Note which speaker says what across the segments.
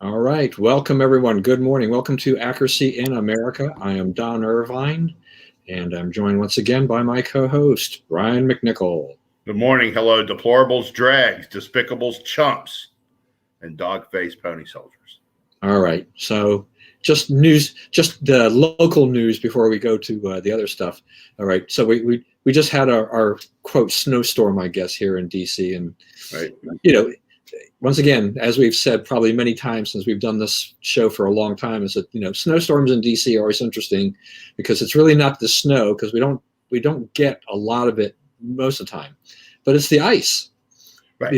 Speaker 1: All right. Welcome, everyone. Good morning. Welcome to Accuracy in America. I am Don Irvine, and I'm joined once again by my co-host, Brian McNicoll.
Speaker 2: Good morning. Hello, deplorables, dregs, despicables, chumps, and dog-faced pony soldiers.
Speaker 1: All right. So just the local news before we go to the other stuff. All right. So we just had our quote snowstorm, I guess, here in DC. And,
Speaker 2: right.
Speaker 1: Once again, as we've said probably many times since we've done this show for a long time, is that snowstorms in DC are always interesting because it's really not the snow, because we don't get a lot of it most of the time, but it's the ice. Right.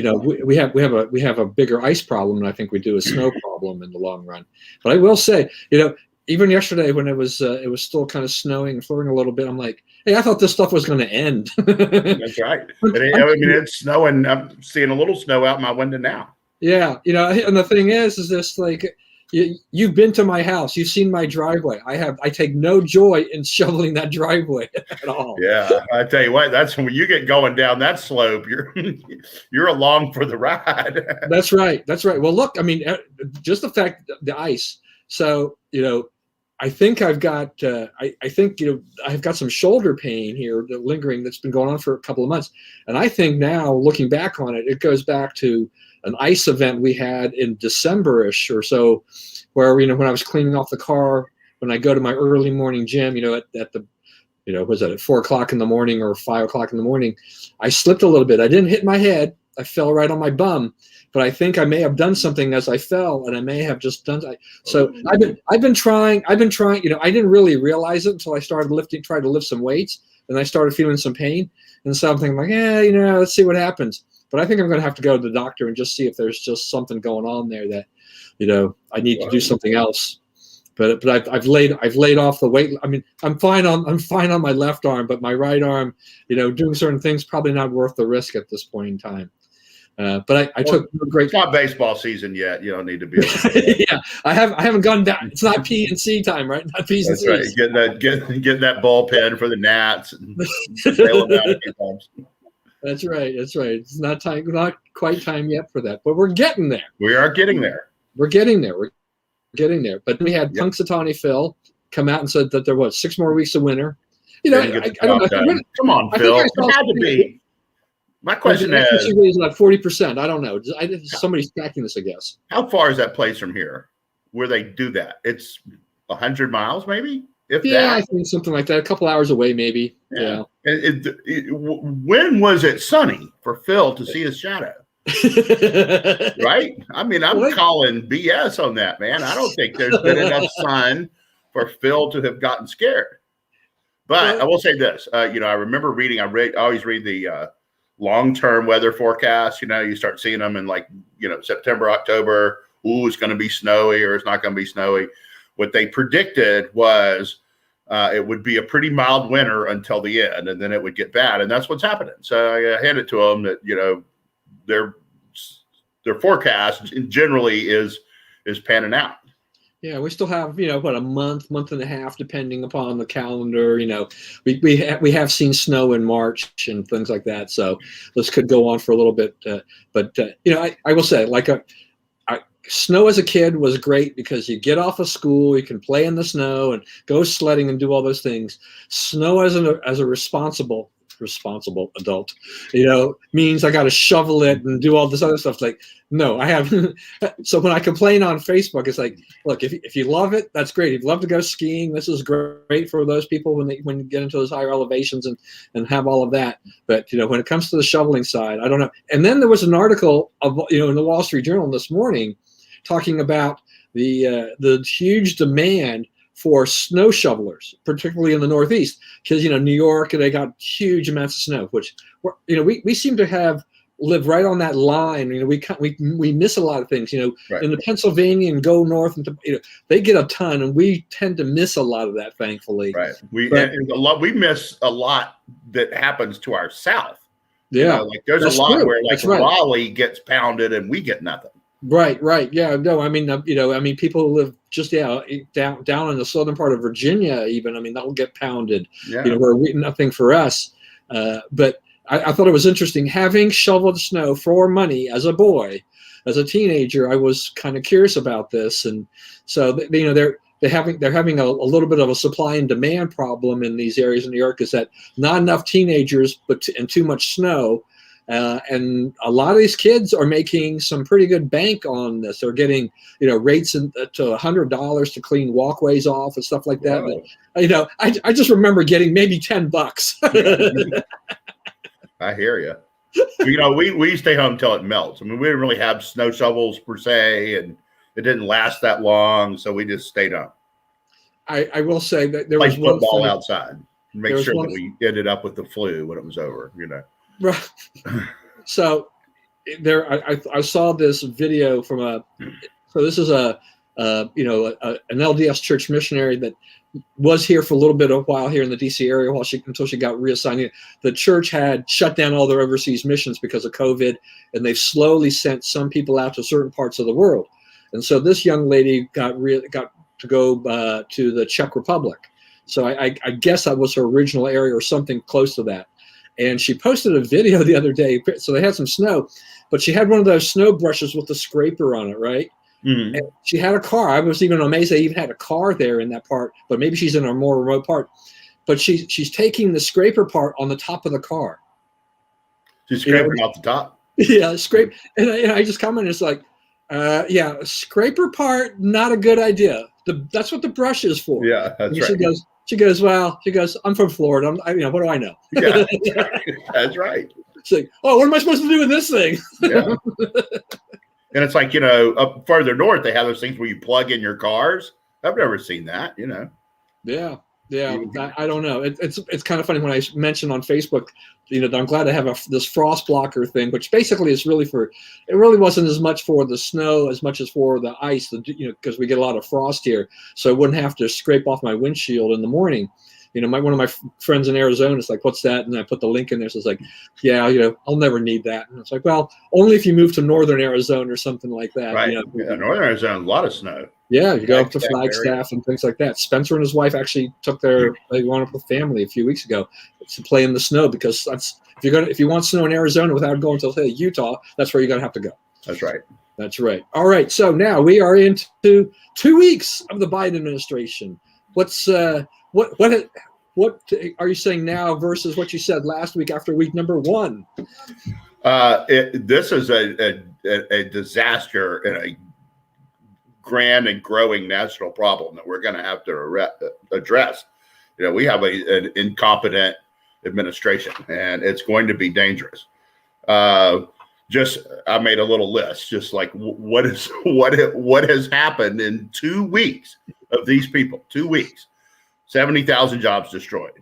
Speaker 1: We have a bigger ice problem than I think we do a snow problem in the long run. But I will say, even yesterday when it was still kind of snowing and flurrying a little bit, I'm like, hey, I thought this stuff was going to end.
Speaker 2: That's right. It's snowing. I'm seeing a little snow out my window now.
Speaker 1: Yeah, and the thing is this, like, you've been to my house, you've seen my driveway. I take no joy in shoveling that driveway at all.
Speaker 2: Yeah, I tell you what, that's when you get going down that slope, you're along for the ride.
Speaker 1: That's right. Well, look, I mean, just the fact the ice. So I think I've got I've got some shoulder pain here, lingering, that's been going on for a couple of months, and I think now, looking back on it, it goes back to an ice event we had in December-ish or so, where when I was cleaning off the car, when I go to my early morning gym, at the was that at 4 o'clock in the morning or 5 o'clock in the morning, I slipped a little bit. I didn't hit my head. I fell right on my bum, but I think I may have done something as I fell, and I may have just done. So I've been trying. I didn't really realize it until I started tried to lift some weights, and I started feeling some pain. And so I'm thinking, like, let's see what happens. But I think I'm going to have to go to the doctor and just see if there's just something going on there that, I need to do something else. But I've laid off the weight. I mean, I'm fine on my left arm, but my right arm, doing certain things, probably not worth the risk at this point in time. But I took great.
Speaker 2: It's not baseball season yet. You don't need to be.
Speaker 1: Yeah, I haven't gone down. It's not P and C time, right? Not P's and C's.
Speaker 2: Right. Getting that bullpen for the Nats and bail them out a few times.
Speaker 1: That's right. It's not quite time yet for that, but we're getting there.
Speaker 2: We are getting there.
Speaker 1: We're getting there. But we had Punxsutawney Phil come out and said that there was 6 more weeks of winter. I don't know.
Speaker 2: Come on, Phil. It had to be. My question is,
Speaker 1: like 40%. I don't know. Somebody's tracking this, I guess.
Speaker 2: How far is that place from here where they do that? It's 100 miles, maybe?
Speaker 1: I think something like that. A couple hours away, maybe. Yeah.
Speaker 2: When was it sunny for Phil to see his shadow? Right? I mean, I'm calling BS on that, man. I don't think there's been enough sun for Phil to have gotten scared. But I will say this. I remember reading. I always read the long-term weather forecast. You start seeing them in September, October. Ooh, it's going to be snowy or it's not going to be snowy. What they predicted was it would be a pretty mild winter until the end, and then it would get bad, and that's what's happening. So I hand it to them that their forecast generally is panning out.
Speaker 1: Yeah, we still have a month and a half, depending upon the calendar. We have seen snow in March and things like that, so this could go on for a little bit. But I will say, snow as a kid was great because you get off of school, you can play in the snow and go sledding and do all those things. Snow as a responsible adult, means I got to shovel it and do all this other stuff. Like, no, I haven't. So when I complain on Facebook, it's like, look, if you love it, that's great. If you love to go skiing, this is great for those people when you get into those higher elevations and have all of that. But when it comes to the shoveling side, I don't know. And then there was an article of in the Wall Street Journal this morning talking about the huge demand for snow shovelers, particularly in the Northeast, because New York, they got huge amounts of snow, which we seem to live right on that line. We miss a lot of things.
Speaker 2: Right.
Speaker 1: In the Pennsylvania and go north, and they get a ton, and we tend to miss a lot of that, thankfully.
Speaker 2: Right. We miss a lot that happens to our south.
Speaker 1: Yeah,
Speaker 2: there's a lot where Raleigh gets pounded and we get nothing.
Speaker 1: Right. Yeah, no, I mean, people who live just down in the southern part of Virginia, even, that'll get pounded.
Speaker 2: Yeah.
Speaker 1: Where nothing for us. But I thought it was interesting, having shoveled snow for money as a boy, as a teenager, I was kind of curious about this, and so they're having a little bit of a supply and demand problem in these areas in New York. Is that not enough teenagers, and too much snow. And a lot of these kids are making some pretty good bank on this. They're getting, rates to $100 to clean walkways off and stuff like that.
Speaker 2: Wow.
Speaker 1: But, I just remember getting maybe $10.
Speaker 2: I hear you. We stay home until it melts. I mean, we didn't really have snow shovels per se, and it didn't last that long, so we just stayed home.
Speaker 1: I will say that there
Speaker 2: was
Speaker 1: one
Speaker 2: football outside. Make sure that we ended up with the flu when it was over.
Speaker 1: Right. So I saw this video from this is an LDS church missionary that was here for a little bit of a while here in the DC area until she got reassigned. The church had shut down all their overseas missions because of COVID, and they've slowly sent some people out to certain parts of the world. And so this young lady got to go to the Czech Republic. So I guess that was her original area or something close to that. And she posted a video the other day. So they had some snow, but she had one of those snow brushes with the scraper on it, right? Mm-hmm. And she had a car. I was even amazed they even had a car there in that part, but maybe she's in a more remote part. But she's taking the scraper part on the top of the car.
Speaker 2: She's scraping off the top?
Speaker 1: Yeah, scrape. And I just commented, it's like, scraper part, not a good idea. That's what the brush is for.
Speaker 2: Yeah, that's right.
Speaker 1: She goes, I'm from Florida. What do I know?
Speaker 2: Yeah, that's right.
Speaker 1: It's like, what am I supposed to do with this thing?
Speaker 2: Yeah. And it's like, up further north, they have those things where you plug in your cars. I've never seen that,
Speaker 1: Yeah. I don't know. It's kind of funny when I mentioned on Facebook, that I'm glad to have this frost blocker thing, which basically is really it really wasn't as much for the snow as much as for the ice, because we get a lot of frost here. So I wouldn't have to scrape off my windshield in the morning. One of my friends in Arizona is like, what's that? And I put the link in there. So it's like, yeah, I'll never need that. And it's like, well, only if you move to northern Arizona or something like that.
Speaker 2: Right. Northern Arizona, a lot of snow.
Speaker 1: Yeah, you go up to Flagstaff and things like that. Spencer and his wife actually they went up with family a few weeks ago to play in the snow, because if you want snow in Arizona without going to Utah, that's where you're gonna have to go.
Speaker 2: That's right.
Speaker 1: That's right. All right. So now we are into 2 weeks of the Biden administration. What's what are you saying now versus what you said last week after week number 1?
Speaker 2: This is a disaster and a grand and growing national problem that we're going to have to address. We have an incompetent administration, and it's going to be dangerous. I made a little list, just like what has happened in 2 weeks of these people. 2 weeks, 70,000 jobs destroyed.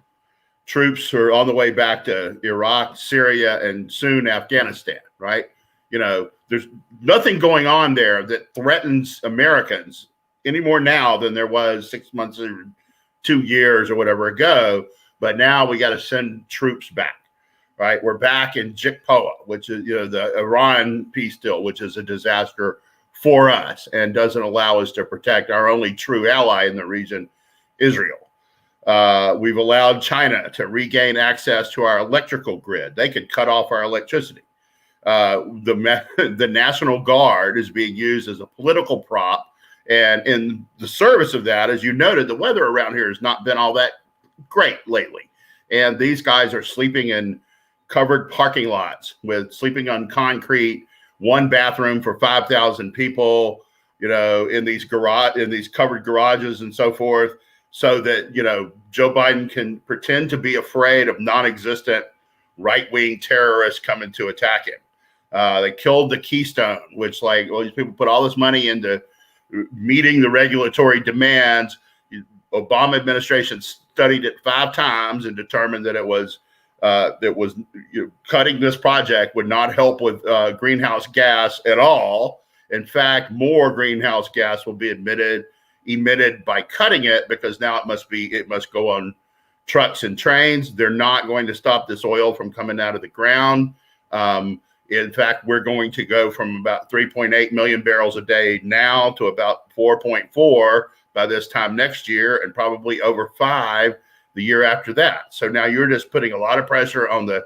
Speaker 2: Troops are on the way back to Iraq, Syria, and soon Afghanistan. Right? There's nothing going on there that threatens Americans any more now than there was 6 months or 2 years or whatever ago. But now we got to send troops back, right? We're back in JICPOA, which is, the Iran peace deal, which is a disaster for us and doesn't allow us to protect our only true ally in the region, Israel. We've allowed China to regain access to our electrical grid. They could cut off our electricity. The National Guard is being used as a political prop. And in the service of that, as you noted, the weather around here has not been all that great lately. And these guys are sleeping in covered parking lots sleeping on concrete, one bathroom for 5,000 people, in these covered garages and so forth, so that, Joe Biden can pretend to be afraid of non-existent right-wing terrorists coming to attack him. They killed the Keystone, which these people put all this money into meeting the regulatory demands. Obama administration studied it 5 times and determined that it was cutting this project would not help with greenhouse gas at all. In fact, more greenhouse gas will be emitted by cutting it, because now it must go on trucks and trains. They're not going to stop this oil from coming out of the ground. In fact, we're going to go from about 3.8 million barrels a day now to about 4.4 by this time next year, and probably over 5 the year after that. So now you're just putting a lot of pressure on the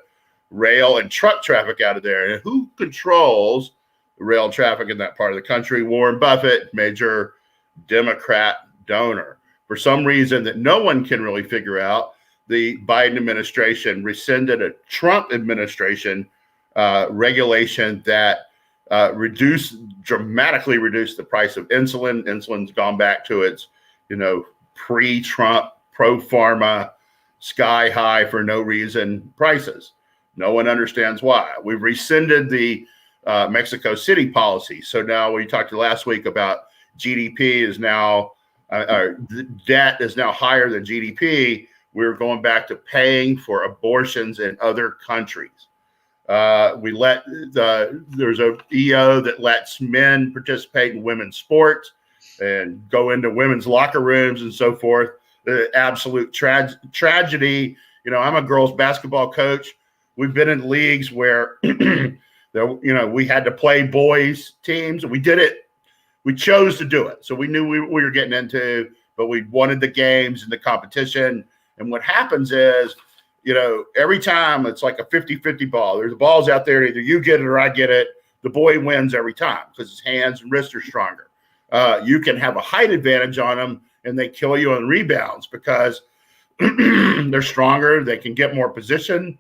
Speaker 2: rail and truck traffic out of there. And who controls rail traffic in that part of the country. Warren Buffett, major Democrat donor. For some reason that no one can really figure out, the Biden administration rescinded a Trump administration regulation that dramatically reduced the price of insulin. Insulin's gone back to its, pre-Trump, pro-pharma, sky high for no reason prices. No one understands why. We've rescinded the Mexico City policy. So now we talked last week about GDP is now, debt is now higher than GDP. We're going back to paying for abortions in other countries. There's a EO that lets men participate in women's sports and go into women's locker rooms and so forth. The absolute tragedy. I'm a girls basketball coach. We've been in leagues where, we had to play boys teams. We did it. We chose to do it. So we knew we were getting into, but we wanted the games and the competition. And what happens is, every time it's like a 50-50 ball. There's balls out there. Either you get it or I get it. The boy wins every time because his hands and wrists are stronger. You can have a height advantage on them, and they kill you on rebounds because they're stronger. They can get more position.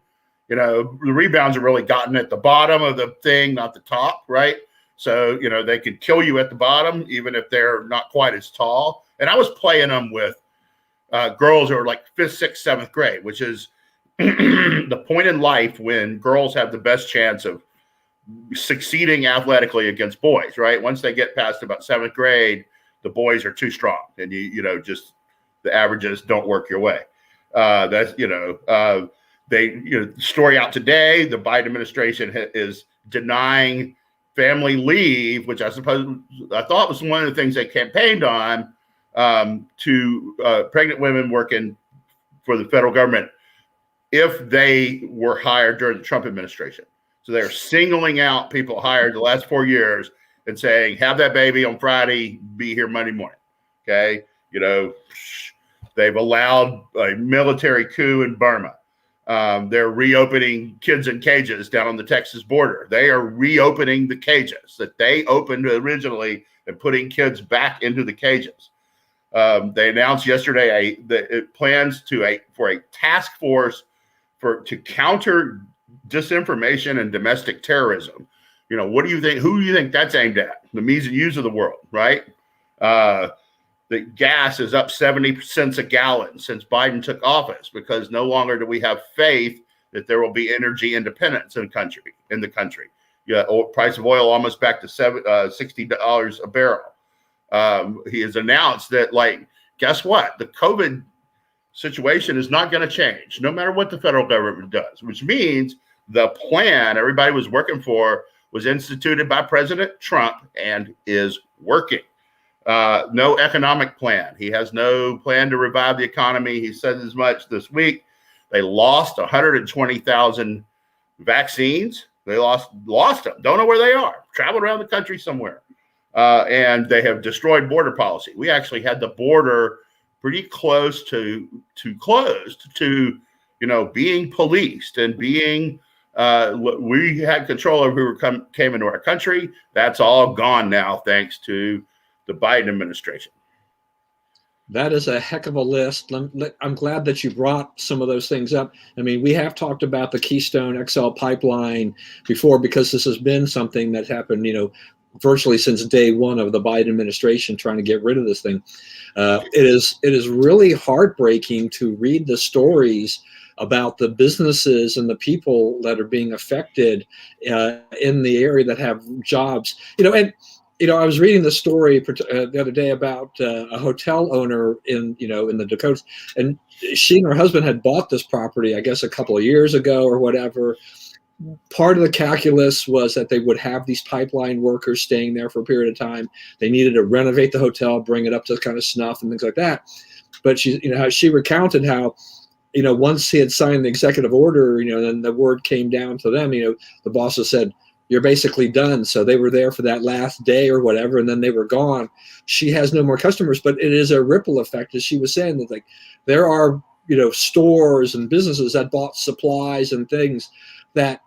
Speaker 2: The rebounds are really gotten at the bottom of the thing, not the top, right? So, they could kill you at the bottom, even if they're not quite as tall. And I was playing them with girls who are like 5th, 6th, 7th grade, which is the point in life when girls have the best chance of succeeding athletically against boys, right? Once they get past about 7th grade, the boys are too strong, and just the averages don't work your way. Story out today, the Biden administration is denying family leave, which I thought was one of the things they campaigned on, to pregnant women working for the federal government if they were hired during the Trump administration. So they're singling out people hired the last 4 years and saying, have that baby on Friday, be here Monday morning. Okay. They've allowed a military coup in Burma. They're reopening kids in cages down on the Texas border. They are reopening the cages that they opened originally and putting kids back into the cages. They announced yesterday that it plans for a task force to counter disinformation and domestic terrorism. What do you think? Who do you think that's aimed at? The me's and you's of the world, right? The gas is up 70 cents a gallon since Biden took office because no longer do we have faith that there will be energy independence in the country. Price of oil almost back to $60 a barrel. He has announced that, guess what? The COVID situation is not going to change, no matter what the federal government does, which means the plan everybody was working for was instituted by President Trump and is working. No economic plan. He has no plan to revive the economy. He said as much this week. They lost 120,000 vaccines. They lost them. Don't know where they are. Traveled around the country somewhere. And they have destroyed border policy. We actually had the border pretty close to closed to, being policed and being, we had control over who came into our country. That's all gone now, thanks to the Biden administration.
Speaker 1: That is a heck of a list. I'm glad that you brought some of those things up. I mean, we have talked about the Keystone XL pipeline before because this has been something that happened, virtually since day one of the Biden administration trying to get rid of this thing. It is really heartbreaking to read the stories about the businesses and the people that are being affected in the area that have jobs. I was reading the story the other day about a hotel owner in the Dakotas, and she and her husband had bought this property, I guess, a couple of years ago or whatever. Part of the calculus was that they would have these pipeline workers staying there for a period of time. They needed to renovate the hotel, bring it up to kind of snuff and things like that. But how she recounted how, once he had signed the executive order, then the word came down to them, the bosses said, you're basically done. So they were there for that last day or whatever, and then they were gone. She has no more customers, but it is a ripple effect, as she was saying, that there are, stores and businesses that bought supplies and things that,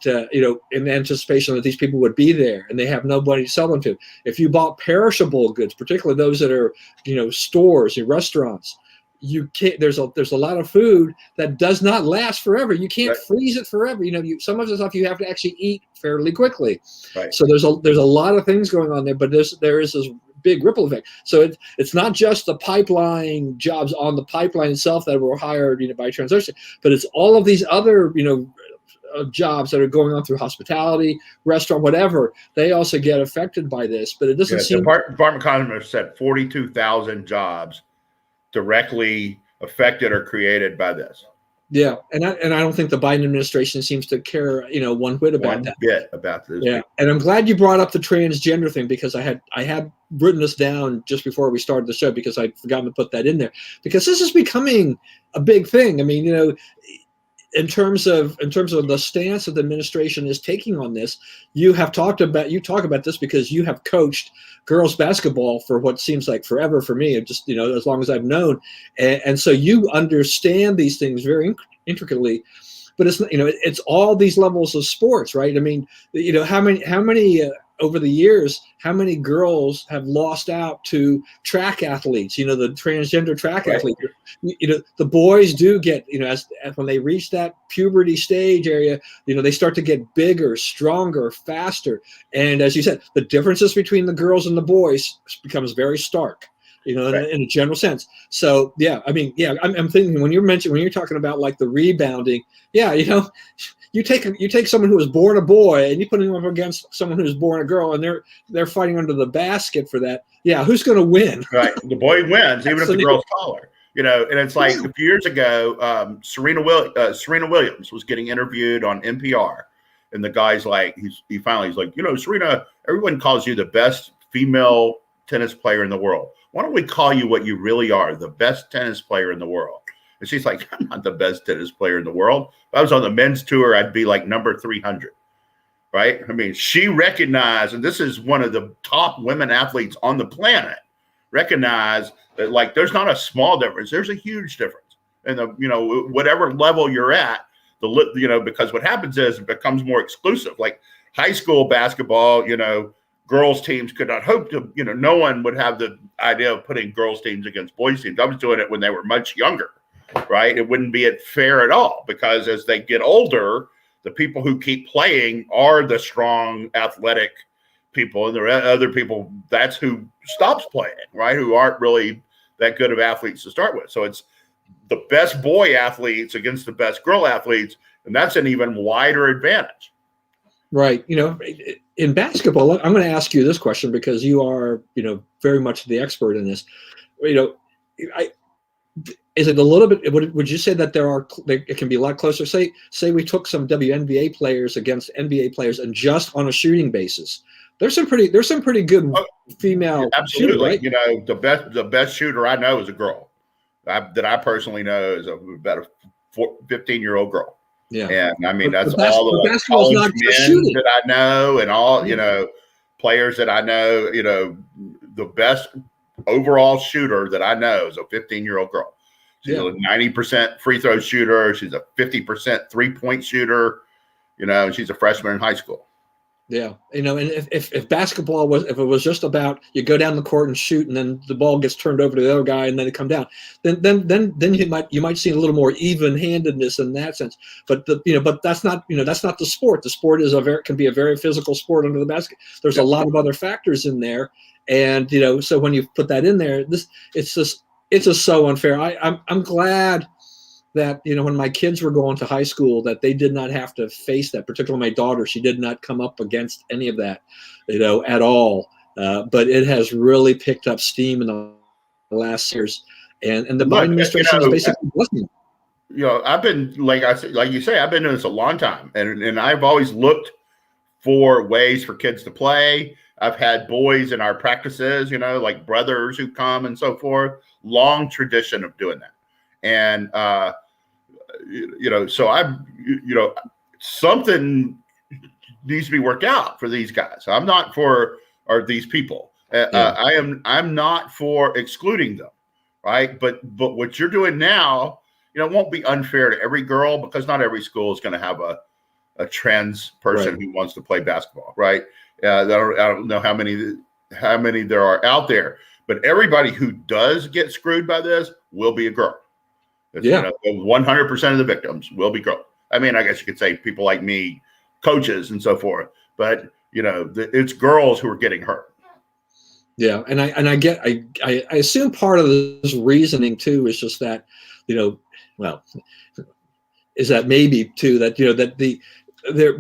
Speaker 1: in anticipation that these people would be there, and they have nobody to sell them to. If you bought perishable goods, particularly those that are, stores and restaurants, you can't. There's a lot of food that does not last forever. You can't freeze it forever. Some of the stuff you have to actually eat fairly quickly.
Speaker 2: Right.
Speaker 1: So there's a lot of things going on there, but there is this big ripple effect. So it's not just the pipeline jobs on the pipeline itself that were hired, by Transocean, but it's all of these other, jobs that are going on through hospitality, restaurant, whatever. They also get affected by this, but it doesn't seem.
Speaker 2: The Department of Commerce said 42,000 jobs directly affected or created by this.
Speaker 1: Yeah, and I don't think the Biden administration seems to care, one whit about that.
Speaker 2: One bit about this.
Speaker 1: Yeah, and I'm glad you brought up the transgender thing, because I had written this down just before we started the show, because I'd forgotten to put that in there, because this is becoming a big thing. I mean, in terms of the stance that the administration is taking on this, you talk about this because you have coached girls basketball for what seems like forever for me, just as long as I've known, and so you understand these things very intricately. But it's all these levels of sports, right? I mean, how many over the years, how many girls have lost out to track athletes? The transgender track athletes. The boys do get, as when they reach that puberty stage area, they start to get bigger, stronger, faster. And as you said, the differences between the girls and the boys becomes very stark. In a general sense. So I'm thinking when you're talking about like the rebounding, you take someone who was born a boy and you put him up against someone who's born a girl, and they're fighting under the basket for that. Yeah, who's going to win? Right,
Speaker 2: the boy wins, even if the girl's taller. And it's like a few years ago, Serena Williams was getting interviewed on NPR, and the guy's like, he's like, Serena, everyone calls you the best female tennis player in the world. Why don't we call you what you really are, the best tennis player in the world? And she's like, I'm not the best tennis player in the world. If I was on the men's tour, I'd be like number 300, right? I mean, she recognized, and this is one of the top women athletes on the planet, recognized that like there's not a small difference. There's a huge difference. And whatever level you're at, because what happens is it becomes more exclusive. Like high school basketball, girls teams could not hope to, no one would have the idea of putting girls teams against boys teams. I was doing it when they were much younger, right? It wouldn't be fair at all, because as they get older, the people who keep playing are the strong athletic people, and the other people, that's who stops playing, right? Who aren't really that good of athletes to start with. So it's the best boy athletes against the best girl athletes, and that's an even wider advantage.
Speaker 1: Right. In basketball, I'm going to ask you this question because you are, very much the expert in this. Is it a little bit? Would you say that it can be a lot closer? Say we took some WNBA players against NBA players, and just on a shooting basis, there's some pretty good female.
Speaker 2: Absolutely.
Speaker 1: Shooter, right?
Speaker 2: The best shooter I know is a girl that I personally know is about a 15-year-old girl. Yeah, and I mean that's all the college men that I know, and all players that I know. The best overall shooter that I know is a 15-year-old girl. She's a 90% free throw shooter. She's a 50% 3-point shooter. She's a freshman in high school. Yeah,
Speaker 1: and if basketball if it was just about you go down the court and shoot, and then the ball gets turned over to the other guy, and then it come down, then you might see a little more even-handedness in that sense. But but that's not the sport. The sport can be a very physical sport under the basket. There's a lot of other factors in there, and so when you put that in there, it's just so unfair. I'm glad that when my kids were going to high school, that they did not have to face that. Particularly my daughter, she did not come up against any of that, at all. But it has really picked up steam in the last years, and the Biden administration is basically listening.
Speaker 2: I've been like you say, I've been doing this a long time, and I've always looked for ways for kids to play. I've had boys in our practices, like brothers who come and so forth. Long tradition of doing that. And, so something needs to be worked out for these guys. I'm not for these people. I'm not for excluding them. Right. But what you're doing now, it won't be unfair to every girl, because not every school is going to have a trans person
Speaker 1: Right.
Speaker 2: who wants to play basketball, right? I don't know how many there are out there, but everybody who does get screwed by this will be a girl. It's,
Speaker 1: Yeah.
Speaker 2: 100% of the victims will be girls. I mean, I guess you could say people like me, coaches and so forth, but it's girls who are getting hurt.
Speaker 1: Yeah, and I assume part of this reasoning too is just that, well, is that maybe too that that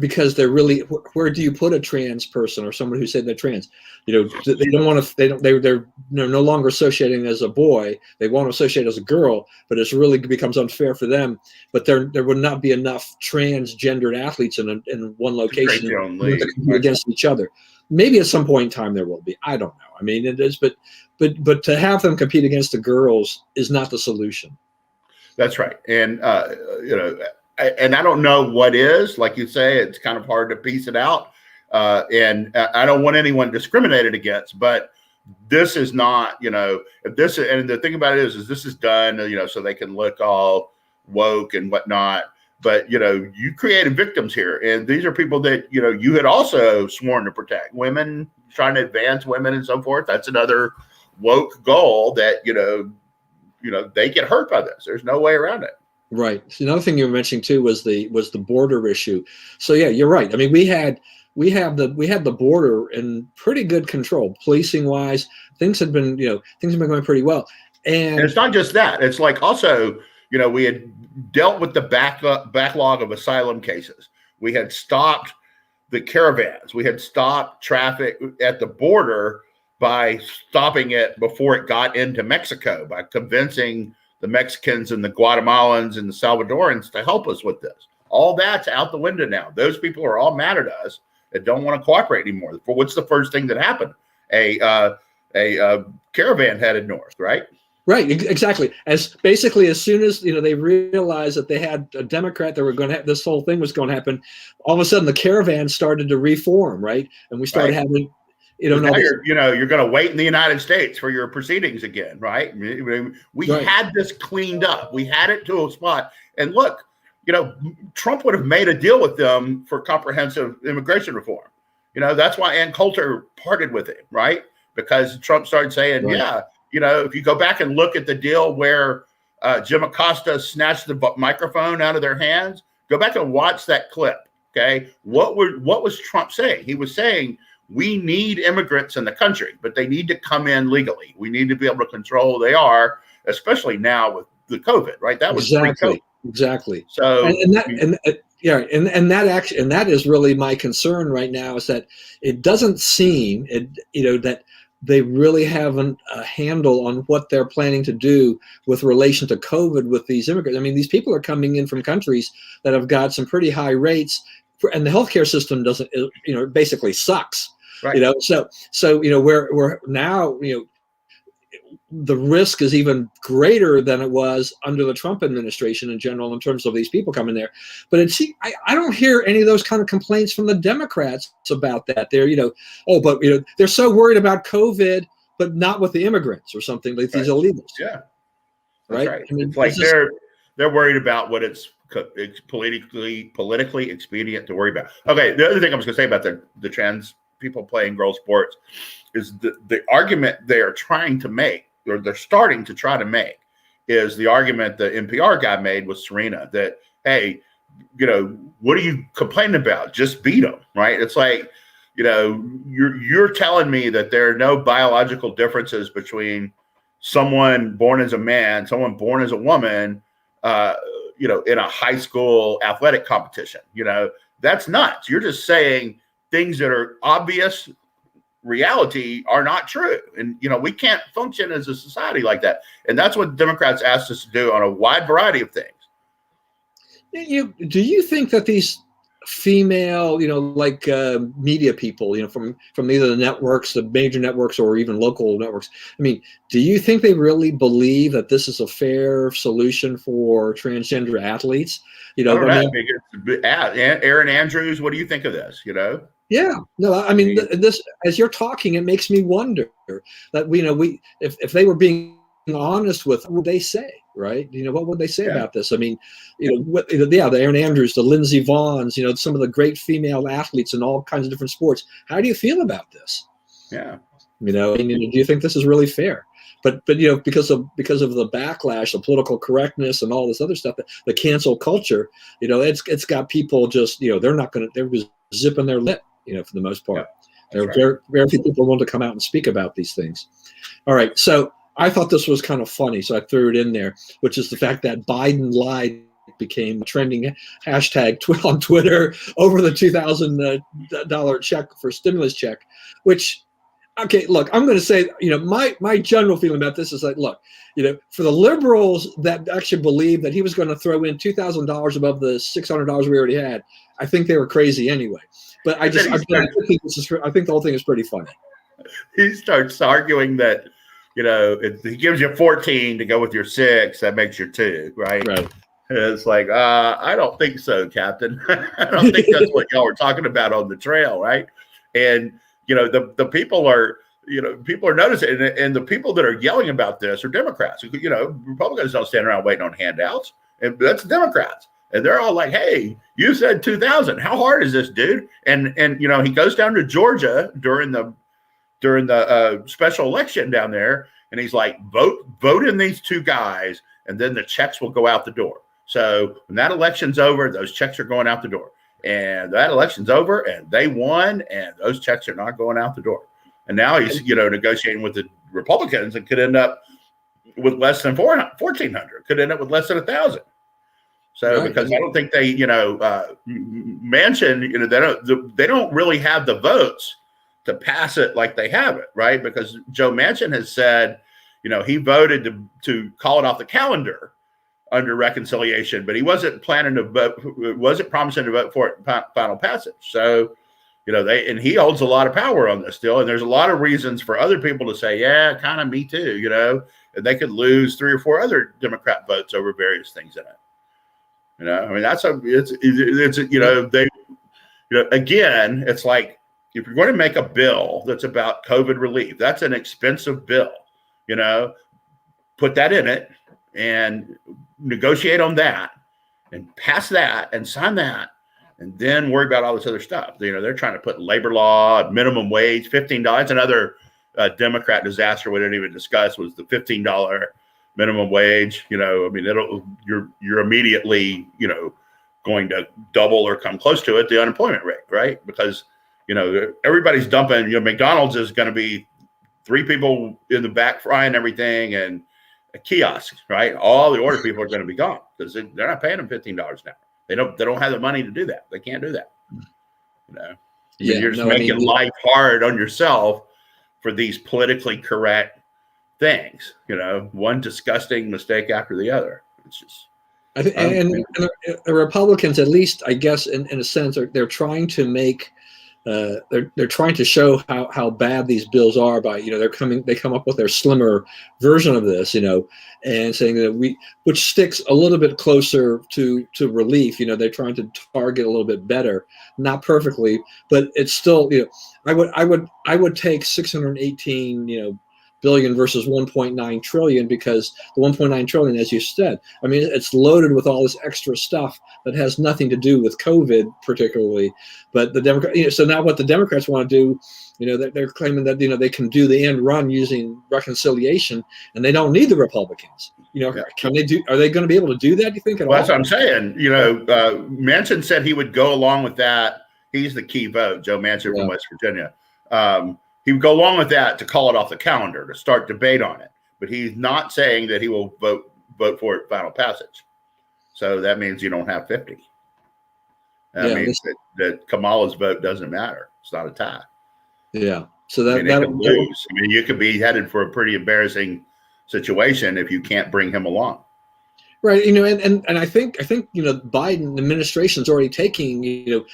Speaker 1: because they're really, where do you put a trans person or someone who said they're trans? They don't want to, they're no longer associating as a boy. They want to associate as a girl, but it's really becomes unfair for them. But there would not be enough transgendered athletes in one location to compete against each other. Maybe at some point in time there will be. I don't know. I mean, it is, but to have them compete against the girls is not the solution.
Speaker 2: That's right. And, and I don't know what is, like you say, it's kind of hard to piece it out. And I don't want anyone discriminated against, but this is not, and the thing about it is this is done, so they can look all woke and whatnot. But, you created victims here. And these are people that, you had also sworn to protect. Women, trying to advance women and so forth. That's another woke goal that, they get hurt by this. There's no way around it.
Speaker 1: Right. So another thing you were mentioning too was the border issue. So yeah, you're right. I mean, we had the border in pretty good control, policing wise. Things have been going pretty well. And
Speaker 2: it's not just that. It's like also, we had dealt with the backlog of asylum cases. We had stopped the caravans. We had stopped traffic at the border by stopping it before it got into Mexico, by convincing the Mexicans and the Guatemalans and the Salvadorans to help us with this. All that's out the window now. Those people are all mad at us and don't want to cooperate anymore. What's the first thing that happened? A caravan headed north, right?
Speaker 1: Right, exactly. As soon as they realized that they had a Democrat that were going to have this whole thing was going to happen, all of a sudden the caravan started to reform, right? And we started having.
Speaker 2: Now you're going to wait in the United States for your proceedings again, right? We had this cleaned up. We had it to a spot. And look, Trump would have made a deal with them for comprehensive immigration reform. That's why Ann Coulter parted with him, right? Because Trump started saying, if you go back and look at the deal where Jim Acosta snatched the microphone out of their hands, go back and watch that clip, okay? What was Trump saying? He was saying, we need immigrants in the country, but they need to come in legally. We need to be able to control who they are, especially now with the COVID, right? That was
Speaker 1: exactly.
Speaker 2: So
Speaker 1: that is really my concern right now, is that it doesn't seem that they really have a handle on what they're planning to do with relation to COVID with these immigrants. I mean, these people are coming in from countries that have got some pretty high rates, and the healthcare system doesn't, basically sucks. Right. So we're now, the risk is even greater than it was under the Trump administration in general in terms of these people coming there. But I don't hear any of those kind of complaints from the Democrats about that. They're, they're so worried about COVID, but not with the immigrants or something like these illegals.
Speaker 2: Yeah.
Speaker 1: Right.
Speaker 2: I mean, it's like they're worried about what it's politically expedient to worry about. Okay. The other thing I was going to say about the trans people playing girls sports is the argument they are trying to make, or they're starting to try to make, is the argument the NPR guy made with Serena that, hey, what are you complaining about? Just beat them, right? It's like, you're telling me that there are no biological differences between someone born as a man, someone born as a woman, in a high school athletic competition. That's nuts. You're just saying things that are obvious reality are not true. And, we can't function as a society like that. And that's what Democrats asked us to do on a wide variety of things.
Speaker 1: Do you think that these female, media people, from either the networks, the major networks, or even local networks, I mean, do you think they really believe that this is a fair solution for transgender athletes?
Speaker 2: Aaron Andrews, what do you think of this?
Speaker 1: Yeah, no, I mean, this, as you're talking, it makes me wonder that if they were being honest with, what would they say, right? What would they say about this? I mean, the Erin Andrews, the Lindsey Vonns, some of the great female athletes in all kinds of different sports. How do you feel about this?
Speaker 2: Yeah.
Speaker 1: Do you think this is really fair? But because of the backlash, the political correctness, and all this other stuff, the cancel culture, it's got people just they're just zipping their lip, for the most part. There are very few people want to come out and speak about these things. All right, so I thought this was kind of funny, so I threw it in there, which is the fact that Biden lied became a trending hashtag on Twitter over the $2,000 check for stimulus check, which. Okay, look, I'm going to say, my general feeling about this is like, look, for the liberals that actually believe that he was going to throw in $2,000 above the $600 we already had, I think they were crazy anyway. But I think the whole thing is pretty funny.
Speaker 2: He starts arguing that, he gives you 14 to go with your 6, that makes you 2, right?
Speaker 1: Right.
Speaker 2: It's like, I don't think so, Captain. I don't think that's what y'all were talking about on the trail, right? And the people are noticing, and the people that are yelling about this are Democrats. Republicans don't stand around waiting on handouts, and that's Democrats. And they're all like, "Hey, you said 2,000. How hard is this, dude?" And he goes down to Georgia during the special election down there, and he's like, "Vote in these 2 guys, and then the checks will go out the door." So when that election's over, those checks are going out the door. And that election's over, and they won, and those checks are not going out the door. And now he's, negotiating with the Republicans and could end up with less than 1,400, could end up with less than 1,000. So because I don't think they, Manchin, they don't really have the votes to pass it like they have it, right? Because Joe Manchin has said, he voted to call it off the calendar under reconciliation, but he wasn't planning to vote, wasn't promising to vote for it in final passage. So, and he holds a lot of power on this still. And there's a lot of reasons for other people to say, yeah, kind of me too, and they could lose 3 or 4 other Democrat votes over various things in it. I mean, again, it's like, if you're going to make a bill that's about COVID relief, that's an expensive bill, put that in it and negotiate on that and pass that and sign that and then worry about all this other stuff. They're trying to put labor law, minimum wage, $15. Another Democrat disaster we didn't even discuss was the $15 minimum wage. You're immediately, going to double or come close to it, the unemployment rate, right? Because, everybody's dumping, McDonald's is going to be 3 people in the back frying everything and a kiosk, right? All the order people are going to be gone because they're not paying them $15 now. They don't have the money to do that. They can't do that. You're just making life hard on yourself for these politically correct things. One disgusting mistake after the other. It's just.
Speaker 1: I think, and the Republicans, at least, I guess, in a sense, they're trying to make. They're trying to show how bad these bills are by they come up with their slimmer version of this and saying that which sticks a little bit closer to relief. They're trying to target a little bit better, not perfectly, but it's still I would take 618 billion versus 1.9 trillion, because the 1.9 trillion, as you said, I mean, it's loaded with all this extra stuff that has nothing to do with COVID particularly. But the Democrat, so now what the Democrats want to do, they're claiming that they can do the end run using reconciliation, and they don't need the Republicans. Can they do? Are they going to be able to do that? Do you think?
Speaker 2: That's what I'm saying. Manchin said he would go along with that. He's the key vote, Joe Manchin from West Virginia. He would go along with that to call it off the calendar, to start debate on it. But he's not saying that he will vote for it final passage. So that means you don't have 50. That means that Kamala's vote doesn't matter. It's not a tie.
Speaker 1: Yeah. So that
Speaker 2: could lose. I mean, you could be headed for a pretty embarrassing situation if you can't bring him along.
Speaker 1: Right. And I think Biden administration is already taking,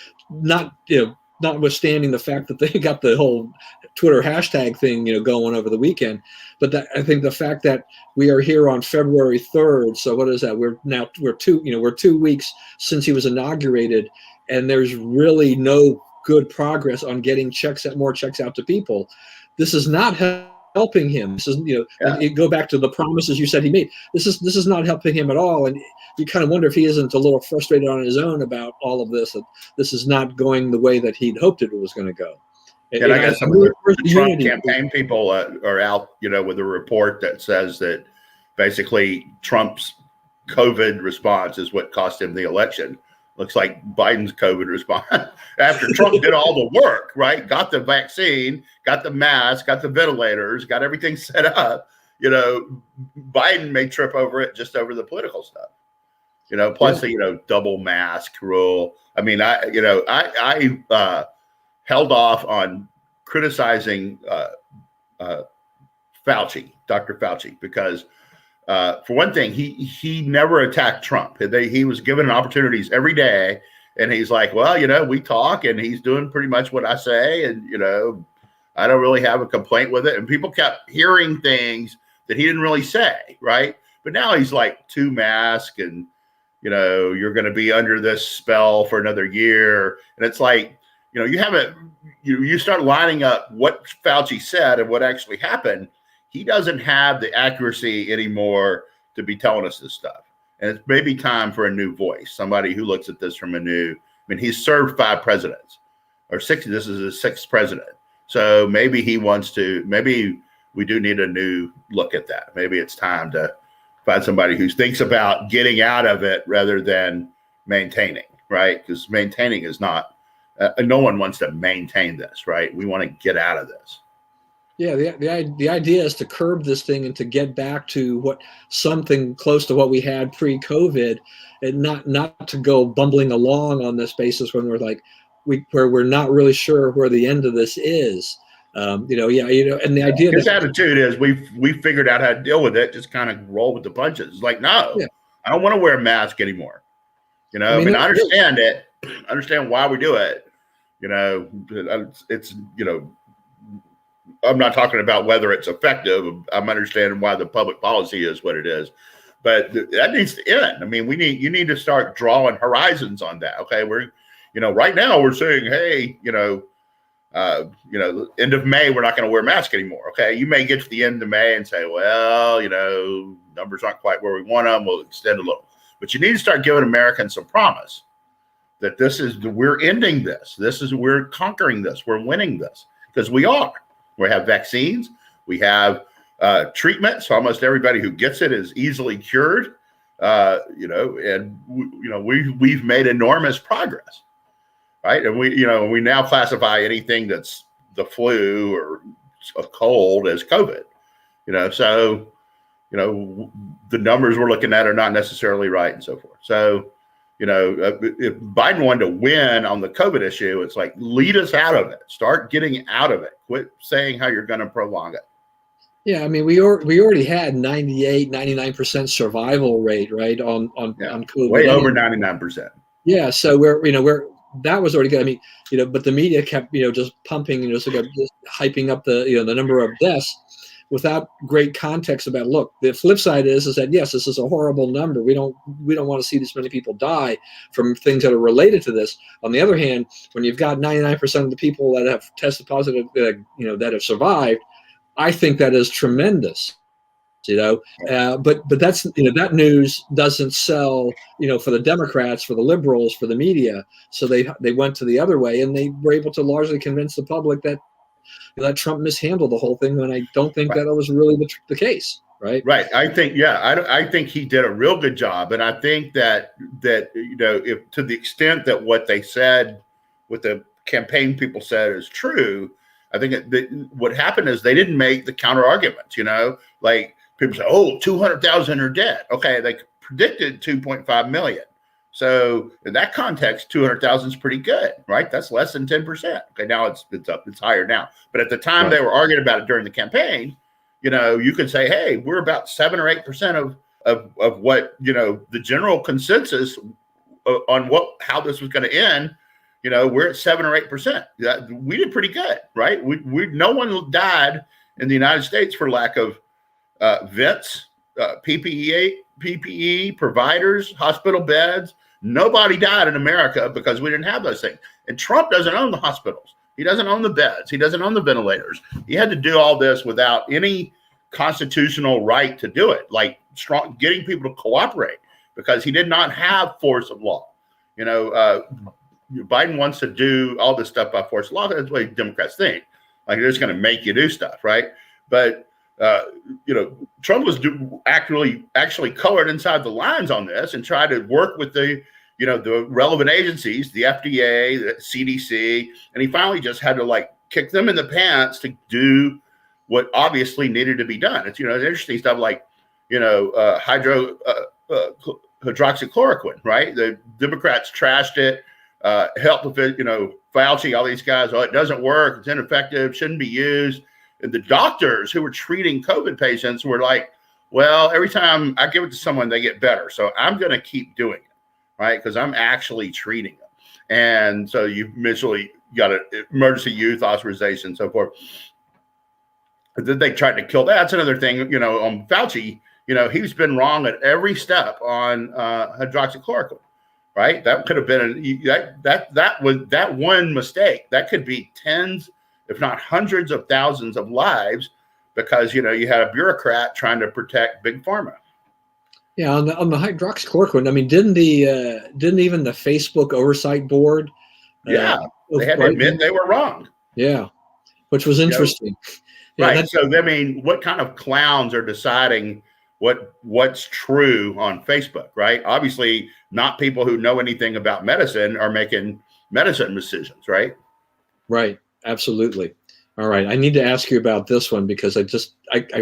Speaker 1: notwithstanding the fact that they got the whole Twitter hashtag thing, going over the weekend, but I think the fact that we are here on February 3rd. So what is that? We're 2 weeks since he was inaugurated, and there's really no good progress on getting more checks out to people. This is not helping him. This is,
Speaker 2: Yeah.
Speaker 1: you go back to the promises you said he made. This is not helping him at all. And you kind of wonder if he isn't a little frustrated on his own about all of this, that this is not going the way that he'd hoped it was going to go.
Speaker 2: And I guess some of the Trump campaign people are out, with a report that says that basically Trump's COVID response is what cost him the election. Looks like Biden's COVID response after Trump did all the work, right? Got the vaccine, got the mask, got the ventilators, got everything set up. Biden may trip over it just over the political stuff. Plus the double mask rule. I mean, I held off on criticizing Fauci, Dr. Fauci, because for one thing, he never attacked Trump. He was given opportunities every day, and he's like, well, we talk, and he's doing pretty much what I say, and I don't really have a complaint with it. And people kept hearing things that he didn't really say, right? But now he's like 2 masks, and you're going to be under this spell for another year, and it's like, you start lining up what Fauci said and what actually happened. He doesn't have the accuracy anymore to be telling us this stuff. And it's maybe time for a new voice, somebody who looks at this from he's served 5 presidents or 6. This is his 6th president. So maybe maybe we do need a new look at that. Maybe it's time to find somebody who thinks about getting out of it rather than maintaining, right? Because maintaining is not, no one wants to maintain this, right? We want to get out of this.
Speaker 1: Yeah, the idea is to curb this thing and to get back to something close to what we had pre-COVID, and not to go bumbling along on this basis when where we're not really sure where the end of this is. And the idea
Speaker 2: his attitude is we figured out how to deal with it, just kind of roll with the punches. It's like, no, I don't want to wear a mask anymore. I understand it. I understand why we do it. It's I'm not talking about whether it's effective. I'm understanding why the public policy is what it is, but that needs to end. I mean, you need to start drawing horizons on that. Okay. We're, right now we're saying, hey, end of May, we're not going to wear masks anymore. Okay. You may get to the end of May and say, well, numbers aren't quite where we want them. We'll extend a little, but you need to start giving Americans some promise that we're ending this. We're conquering this. We're winning this, because we are. We have vaccines. We have treatment. So almost everybody who gets it is easily cured. And we've made enormous progress, right? And we now classify anything that's the flu or a cold as COVID. So the numbers we're looking at are not necessarily right, and so forth. So if Biden wanted to win on the COVID issue, it's like, lead us out of it. Start getting out of it. Quit saying how you're going to prolong it.
Speaker 1: Yeah, I mean, we already had 98, 99% survival rate, right, on COVID.
Speaker 2: Way over 99%.
Speaker 1: Yeah, so that was already good. I mean, but the media kept, just pumping, just hyping up the number of deaths without great context about, look, the flip side is that, yes, this is a horrible number. We don't want to see this many people die from things that are related to this. On the other hand, when you've got 99% of the people that have tested positive, that have survived, I think that is tremendous. But that's, that news doesn't sell, for the Democrats, for the liberals, for the media. So they went to the other way, and they were able to largely convince the public that Trump mishandled the whole thing, when I don't think that was really the case. Right. Right.
Speaker 2: I think, I think he did a real good job. And I think that if to the extent that what they said, what the campaign people said is true, I think what happened is they didn't make the counter arguments, like people say, 200,000 are dead. Okay. They predicted 2.5 million. So in that context, 200,000 is pretty good, right? That's less than 10%. Okay, now it's up, it's higher now. But at the time they were arguing about it during the campaign, you could say, hey, we're about 7 or 8% of what the general consensus on how this was going to end. We're at 7 or 8%. We did pretty good, right? We no one died in the United States for lack of vents, PPE, providers, hospital beds. Nobody died in America because we didn't have those things. And Trump doesn't own the hospitals. He doesn't own the beds. He doesn't own the ventilators. He had to do all this without any constitutional right to do it, like getting people to cooperate, because he did not have force of law. Biden wants to do all this stuff by force of law. That's what Democrats think. Like, they're just going to make you do stuff, right? But Trump was actually colored inside the lines on this and tried to work with the relevant agencies, the FDA, the CDC, and he finally just had to kick them in the pants to do what obviously needed to be done. It's interesting stuff like hydroxychloroquine, right? The Democrats trashed it, helped with it, Fauci, all these guys. Oh, it doesn't work. It's ineffective. Shouldn't be used. And the doctors who were treating COVID patients were like, well, every time I give it to someone, they get better. So I'm going to keep doing it, right? Because I'm actually treating them. And so you eventually got an emergency use authorization and so forth. But then they tried to kill that. That's another thing, on Fauci, he's been wrong at every step on hydroxychloroquine, right? That could have been that one mistake. That could be tens, if not hundreds of thousands of lives, because, you had a bureaucrat trying to protect big pharma.
Speaker 1: Yeah, on the hydroxychloroquine, I mean, didn't even the Facebook oversight board?
Speaker 2: They had to admit they were wrong.
Speaker 1: Yeah, which was interesting.
Speaker 2: Right. So, I mean, what kind of clowns are deciding what's true on Facebook, right? Obviously, not people who know anything about medicine are making medicine decisions, right?
Speaker 1: Right. Absolutely. All right. I need to ask you about this one because I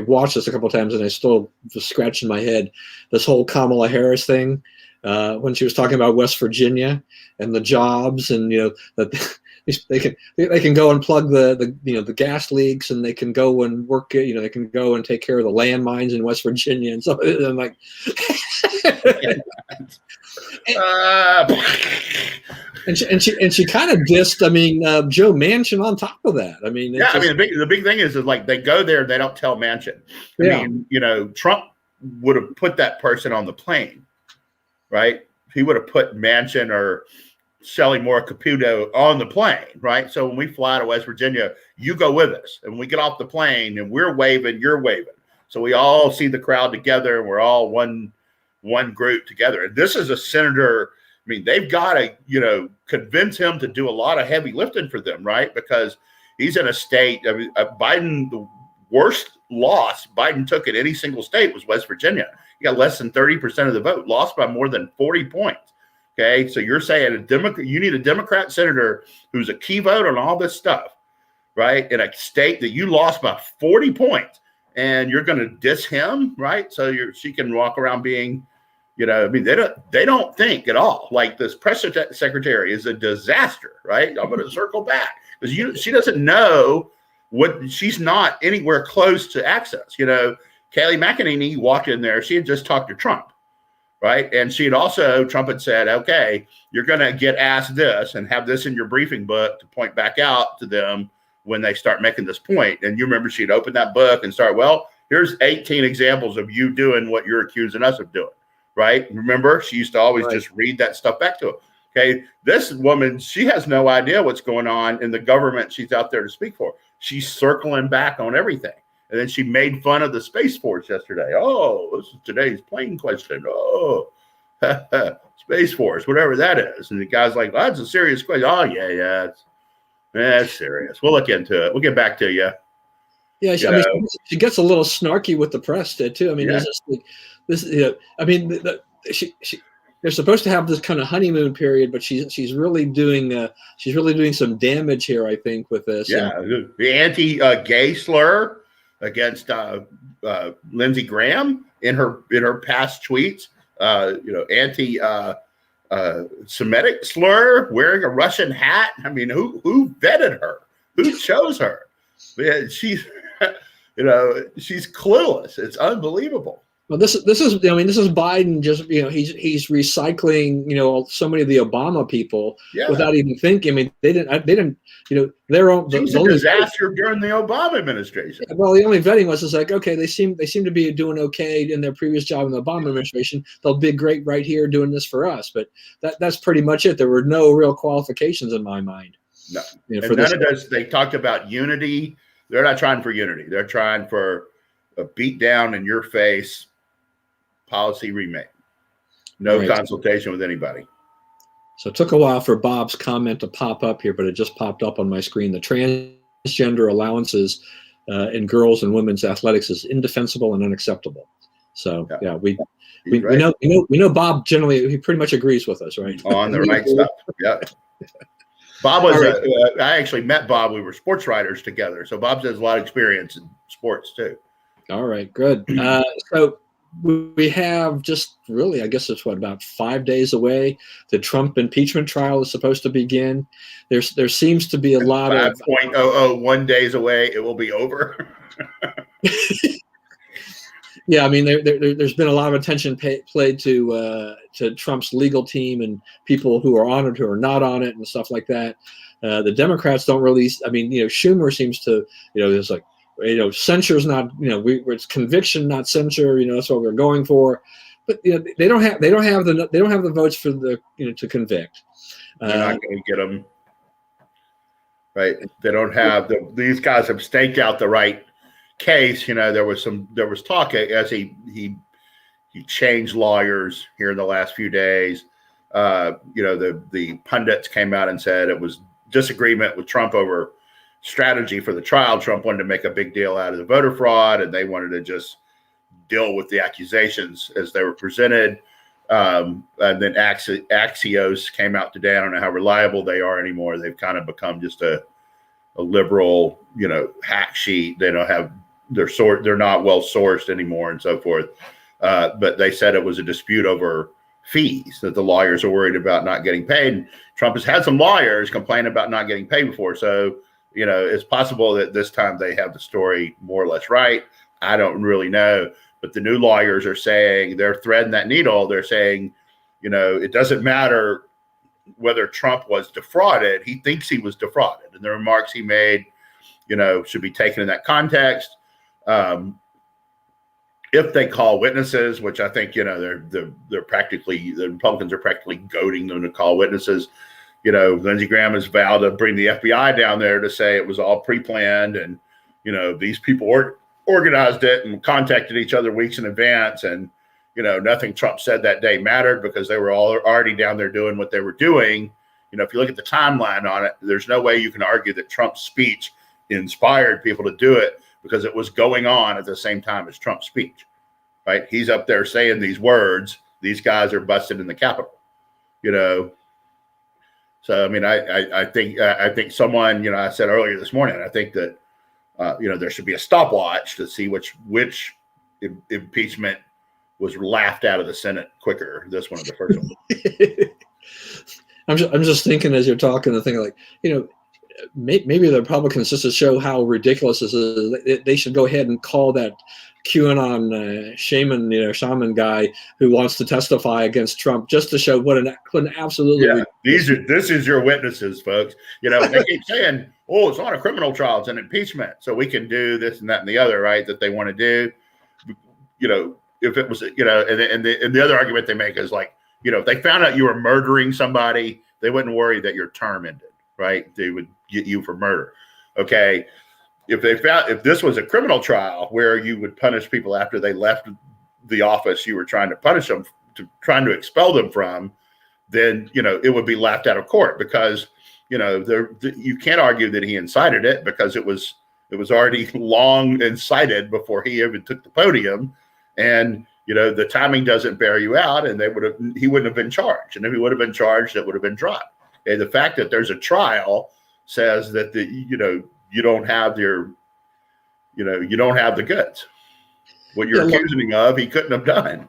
Speaker 1: watched this a couple of times and I still was scratching my head. This whole Kamala Harris thing, when she was talking about West Virginia and the jobs, and that they can go and plug the gas leaks, and they can go and work. They can go and take care of the landmines in West Virginia, and so I'm like. And she kind of dissed. I mean, Joe Manchin on top of that. I mean,
Speaker 2: the big thing is like they go there, they don't tell Manchin. I mean, Trump would have put that person on the plane, right? He would have put Manchin or Shelley Moore Caputo on the plane, right? So when we fly to West Virginia, you go with us, and we get off the plane, and we're waving, you're waving, so we all see the crowd together, and we're all one group together. And this is a senator. I mean, they've got to, convince him to do a lot of heavy lifting for them, right? Because he's in a state. I mean, Biden, the worst loss Biden took in any single state was West Virginia. He got less than 30% of the vote, lost by more than 40 points. Okay, so you're saying you need a Democrat senator who's a key vote on all this stuff, right? In a state that you lost by 40 points, and you're going to diss him, right? So she can walk around being. I mean, they don't think at all. Like, this press secretary is a disaster, right? I'm going to circle back because she doesn't know she's not anywhere close to access. Kayleigh McEnany walked in there. She had just talked to Trump, right? And Trump had said, okay, you're going to get asked this and have this in your briefing book to point back out to them when they start making this point. And you remember she'd open that book and start, well, here's 18 examples of you doing what you're accusing us of doing. Right. Remember, she used to always just read that stuff back to him. OK, this woman, she has no idea what's going on in the government she's out there to speak for. She's circling back on everything. And then she made fun of the Space Force yesterday. Oh, this is today's plane question. Oh, Space Force, whatever that is. And the guy's like, well, that's a serious question. Oh, yeah. It's serious. We'll look into it. We'll get back to you.
Speaker 1: Yeah, she gets a little snarky with the press too. I mean, there's just I mean, they're supposed to have this kind of honeymoon period, but she's really doing some damage here, I think, with this.
Speaker 2: Yeah, the anti-gay slur against Lindsey Graham in her past tweets. Anti-Semitic slur, wearing a Russian hat. I mean, who vetted her? Who chose her? She's she's clueless. It's unbelievable.
Speaker 1: Well, this is Biden just he's recycling so many of the Obama people without even thinking. I mean, they didn't their own.
Speaker 2: It was a disaster during the Obama administration.
Speaker 1: Yeah, well, the only vetting was like, okay, they seem to be doing okay in their previous job in the Obama administration. They'll be great right here doing this for us, but that's pretty much it. There were no real qualifications in my mind.
Speaker 2: No.
Speaker 1: You know,
Speaker 2: And none of those, they talked about unity. They're not trying for unity. They're trying for a beat down in your face policy remake. No consultation with anybody.
Speaker 1: So it took a while for Bob's comment to pop up here, but it just popped up on my screen. The transgender allowances in girls and women's athletics is indefensible and unacceptable. So yeah, we know Bob generally, he pretty much agrees with us, right?
Speaker 2: On the right stuff. Yeah. Bob was I actually met Bob. We were sports writers together. So Bob has a lot of experience in sports too.
Speaker 1: All right, good. So we have just really, I guess it's about 5 days away. The Trump impeachment trial is supposed to begin. There seems to be a lot of
Speaker 2: 5.001 days away. It will be over.
Speaker 1: Yeah, I mean, there's been a lot of attention played to Trump's legal team and people who are on it, who are not on it, and stuff like that. The Democrats don't really. I mean, Schumer seems to, there's like, censure is not, it's conviction, not censure. That's what we're going for. But they don't have the votes for the to convict.
Speaker 2: They're not going to get them right. They don't have these guys have staked out the right case. There was talk as he changed lawyers here in the last few days. The pundits came out and said it was disagreement with Trump over strategy for the trial. Trump wanted to make a big deal out of the voter fraud, and they wanted to just deal with the accusations as they were presented. And then Axios came out today. I don't know how reliable they are anymore. They've kind of become just a liberal, hack sheet. They don't have they're not well sourced anymore and so forth. But they said it was a dispute over fees, that the lawyers are worried about not getting paid. And Trump has had some lawyers complain about not getting paid before. So, it's possible that this time they have the story more or less right. I don't really know. But the new lawyers are saying, they're threading that needle. They're saying, it doesn't matter whether Trump was defrauded. He thinks he was defrauded. And the remarks he made, should be taken in that context. If they call witnesses, which I think, they're practically, the Republicans are practically goading them to call witnesses. Lindsey Graham has vowed to bring the FBI down there to say it was all pre-planned, and, these people organized it and contacted each other weeks in advance. And, nothing Trump said that day mattered because they were all already down there doing what they were doing. If you look at the timeline on it, there's no way you can argue that Trump's speech inspired people to do it, because it was going on at the same time as Trump's speech, right? He's up there saying these words. These guys are busted in the Capitol, So, I mean, I think someone, I said earlier this morning, I think that, there should be a stopwatch to see which impeachment was laughed out of the Senate quicker. This one or the first one.
Speaker 1: I'm just thinking as you're talking, the thing like, maybe the Republicans, just to show how ridiculous this is, they should go ahead and call that QAnon shaman guy who wants to testify against Trump, just to show what an absolutely
Speaker 2: this is your witnesses, folks. They keep saying, "Oh, it's not a criminal trial; it's an impeachment, so we can do this and that and the other," right? That they want to do. If it was, and the other argument they make is like, if they found out you were murdering somebody, they wouldn't worry that your term ended, right? They would get you for murder. Okay. If this was a criminal trial where you would punish people after they left the office you were trying to punish them, trying to expel them from, then, it would be laughed out of court, because, you can't argue that he incited it, because it was already long incited before he even took the podium. And, the timing doesn't bear you out, and he wouldn't have been charged. And if he would have been charged, it would have been dropped. And the fact that there's a trial says that you don't have you don't have the goods. What you're accusing him of, he couldn't have done.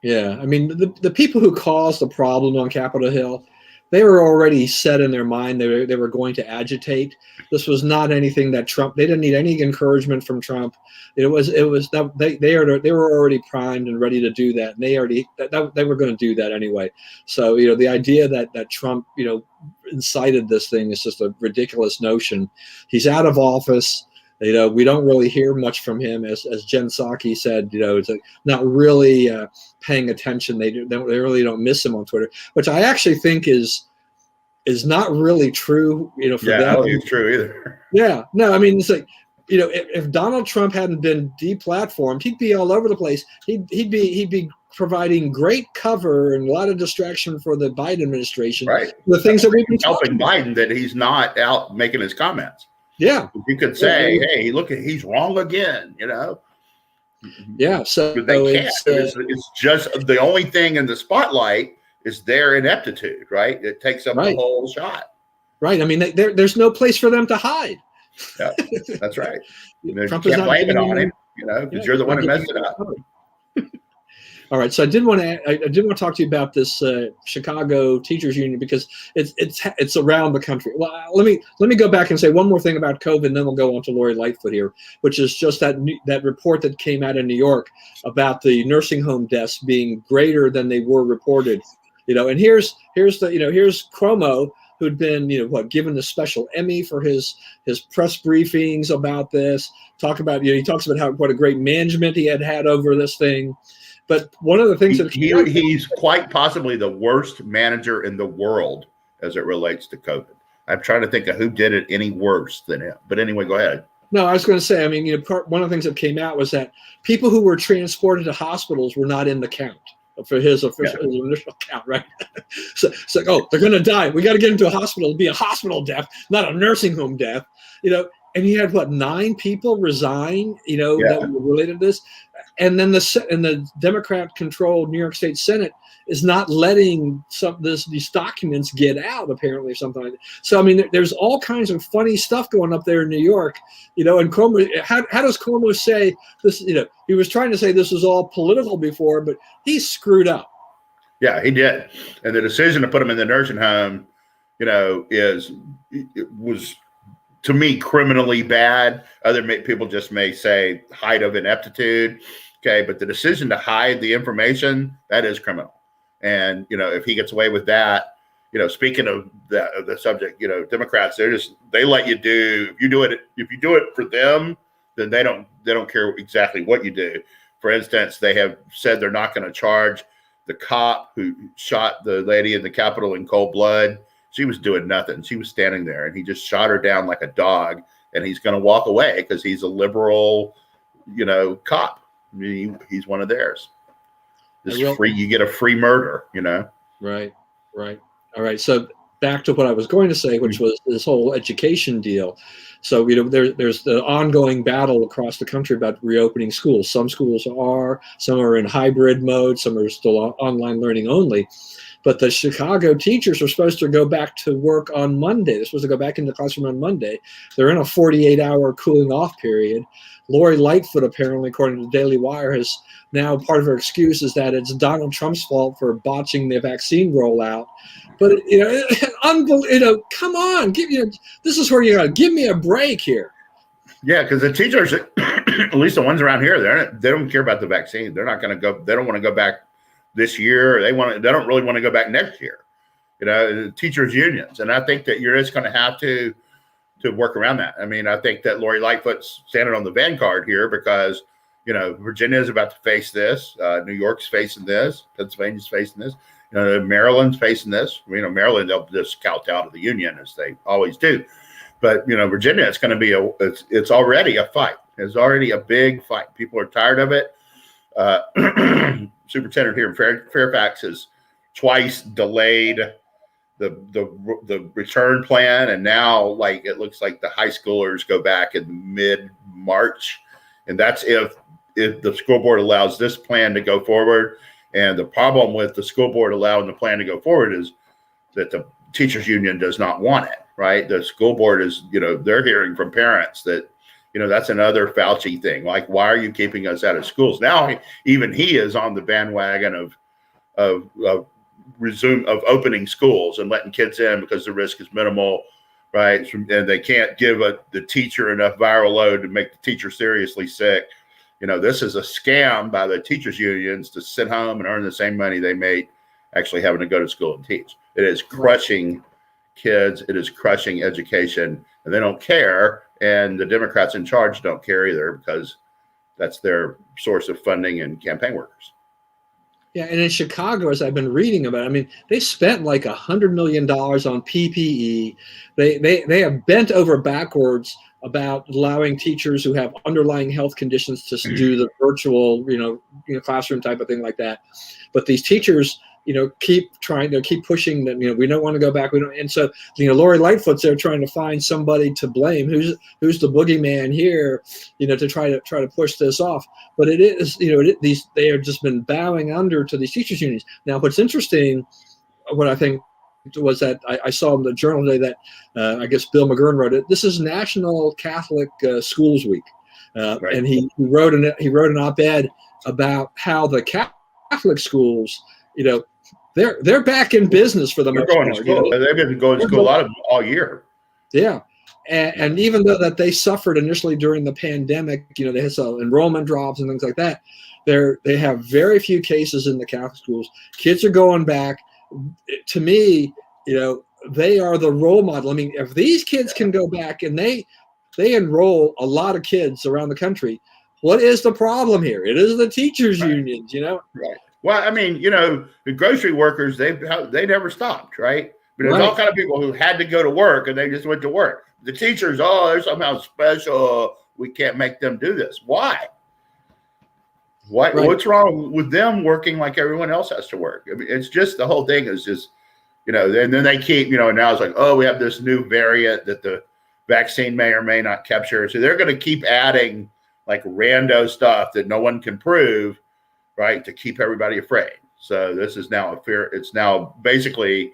Speaker 1: Yeah, I mean, the people who caused the problem on Capitol Hill, they were already set in their mind they were going to agitate. This was not anything that Trump. They didn't need any encouragement from Trump. It was that they were already primed and ready to do that, and they were going to do that anyway. So the idea that Trump incited this thing is just a ridiculous notion. He's out of office. We don't really hear much from him, as Jen Psaki said. It's like not really paying attention. They really don't miss him on Twitter, which I actually think is is not really true, for them.
Speaker 2: I don't think it's true either.
Speaker 1: Yeah, no, I mean, it's like, if Donald Trump hadn't been deplatformed, he'd be all over the place. He'd be providing great cover and a lot of distraction for the Biden administration.
Speaker 2: Right.
Speaker 1: The things that we've been
Speaker 2: helping
Speaker 1: talking
Speaker 2: Biden, that he's not out making his comments.
Speaker 1: Yeah.
Speaker 2: You could say, hey, look, he's wrong again,
Speaker 1: Yeah. So
Speaker 2: but they can't. It's just the only thing in the spotlight is their ineptitude, right? It takes up the whole shot.
Speaker 1: Right. I mean, there's no place for them to hide.
Speaker 2: Yeah, that's right. You
Speaker 1: Trump
Speaker 2: can't blame it on him, because you're the one who messed it up.
Speaker 1: All right, so I did want to talk to you about this Chicago Teachers Union, because it's around the country. Well, let me go back and say one more thing about COVID, and then we'll go on to Lori Lightfoot here, which is just that report that came out of New York about the nursing home deaths being greater than they were reported. And here's Cuomo, who'd been given the special Emmy for his press briefings about this. He talks about what a great management he had over this thing. But one of the things
Speaker 2: he's quite possibly the worst manager in the world as it relates to COVID. I'm trying to think of who did it any worse than him. But anyway, go ahead.
Speaker 1: No, I was going to say, I mean, one of the things that came out was that people who were transported to hospitals were not in the count for his initial count, right? So it's like, oh, they're going to die. We got to get them to a hospital. It'll be a hospital death, not a nursing home death, And he had 9 people resign, that were related to this. And then the Democrat-controlled New York State Senate is not letting these documents get out, apparently, or something like that. So, I mean, there's all kinds of funny stuff going up there in New York, And Cuomo, how does Cuomo say this? He was trying to say this was all political before, but he screwed up.
Speaker 2: Yeah, he did. And the decision to put him in the nursing home, was, to me, criminally bad. Other people just may say height of ineptitude. Okay, but the decision to hide the information, that is criminal. And, if he gets away with that, speaking of the subject, Democrats, they let you do, if you do it for them, then they don't care exactly what you do. For instance, they have said they're not going to charge the cop who shot the lady in the Capitol in cold blood. She was doing nothing. She was standing there, and he just shot her down like a dog, and he's going to walk away because he's a liberal, cop. I mean, he's one of theirs. You get a free murder,
Speaker 1: Right. All right. So back to what I was going to say, which was this whole education deal. So, there's the ongoing battle across the country about reopening schools. Some schools some are in hybrid mode, some are still online learning only. But the Chicago teachers are supposed to go back to work on Monday. They're supposed to go back into the classroom on Monday. They're in a 48-hour cooling off period. Lori Lightfoot, apparently, according to Daily Wire, has now part of her excuse is that it's Donald Trump's fault for botching the vaccine rollout. But come on, this is where you got to give me a break here.
Speaker 2: Yeah, because the teachers, at least the ones around here, they don't care about the vaccine. They're not going to go. They don't want to go back this year. They don't really want to go back next year. The teachers unions, and I think that you're just going to have to work around that. I mean, I think that Lori Lightfoot's standing on the vanguard here because Virginia is about to face this. New York's facing this. Pennsylvania's facing this. Maryland's facing this. Maryland, they'll just count out of the union as they always do. But Virginia, it's going to be it's already a fight. It's already a big fight. People are tired of it. Superintendent here in Fairfax has twice delayed the return plan, and now it looks like the high schoolers go back in mid-March, and that's if the school board allows this plan to go forward. And the problem with the school board allowing the plan to go forward is that the teachers union does not want it, right? The school board is, they're hearing from parents that, that's another Fauci thing. Like, why are you keeping us out of schools? Now, even he is on the bandwagon of opening schools and letting kids in because the risk is minimal, right? And they can't give the teacher enough viral load to make the teacher seriously sick. This is a scam by the teachers unions to sit home and earn the same money they made actually having to go to school and teach. It is crushing kids. It is crushing education, and they don't care. And the Democrats in charge don't care either because that's their source of funding and campaign workers.
Speaker 1: Yeah, and in Chicago, as I've been reading about, I mean, they spent like $100 million on PPE. They have bent over backwards about allowing teachers who have underlying health conditions to do the virtual, classroom type of thing like that. But these teachers, keep pushing them. We don't want to go back. We don't. And so, Lori Lightfoot's there trying to find somebody to blame. Who's the boogeyman here? To try to push this off. But it is, they have just been bowing under to these teachers unions. Now, what's interesting, what I think was that I saw in the journal today that I guess Bill McGurn wrote it. This is National Catholic Schools Week,
Speaker 2: Right.
Speaker 1: and he wrote an op-ed about how the Catholic schools, they're back in business for the most part.
Speaker 2: They're going to school. They've been going to school a lot of all year.
Speaker 1: Yeah. And even though that they suffered initially during the pandemic, they had some enrollment drops and things like that, they have very few cases in the Catholic schools. Kids are going back. To me, they are the role model. I mean, if these kids can go back and they enroll a lot of kids around the country, what is the problem here? It is the teachers' unions,
Speaker 2: Right. Well, I mean, the grocery workers, they never stopped, right? But there's all kind of people who had to go to work and they just went to work. The teachers, they're somehow special. We can't make them do this. Why? Right. What's wrong with them working like everyone else has to work? I mean, it's just the whole thing is just, and then they keep, and now it's like, we have this new variant that the vaccine may or may not capture. So they're going to keep adding like rando stuff that no one can prove, right, to keep everybody afraid. So this is now a fear. It's now basically,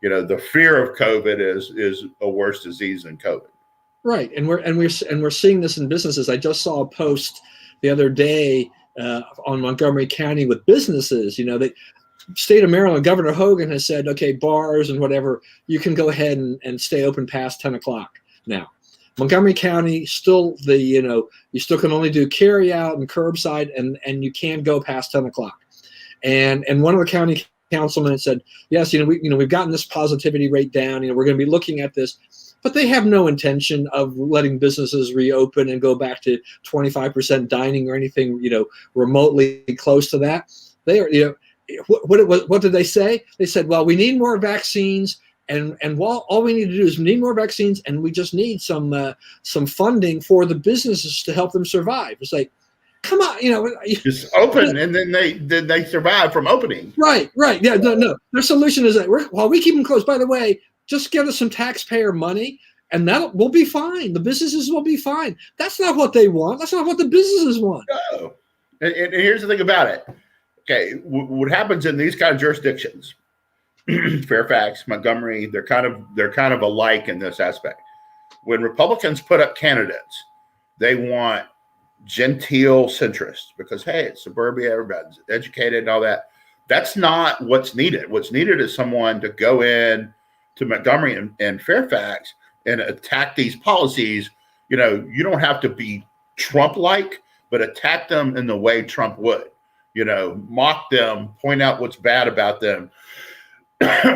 Speaker 2: the fear of COVID is a worse disease than COVID.
Speaker 1: Right, and we're seeing this in businesses. I just saw a post the other day on Montgomery County with businesses. The state of Maryland, Governor Hogan has said, okay, bars and whatever, you can go ahead and stay open past 10 o'clock now. Montgomery County still you still can only do carry out and curbside, and you can't go past 10 o'clock. And one of the county councilmen said, yes, we've gotten this positivity rate down. We're going to be looking at this, but they have no intention of letting businesses reopen and go back to 25% dining or anything, remotely close to that. They are, what did they say? They said, well, we need more vaccines. And all we need to do is we need more vaccines, and we just need some funding for the businesses to help them survive. It's like, come on,
Speaker 2: just open, and then they survive from opening.
Speaker 1: Right. Yeah, no. Their solution is that while we keep them closed. By the way, just give us some taxpayer money, and we'll be fine. The businesses will be fine. That's not what they want. That's not what the businesses want.
Speaker 2: No. And here's the thing about it. Okay, what happens in these kind of jurisdictions? Fairfax, Montgomery, they're kind of alike in this aspect. When Republicans put up candidates, they want genteel centrists because, hey, it's suburbia, everybody's educated and all that. That's not what's needed. What's needed is someone to go in to Montgomery and Fairfax and attack these policies. You don't have to be Trump-like, but attack them in the way Trump would. Mock them, point out what's bad about them,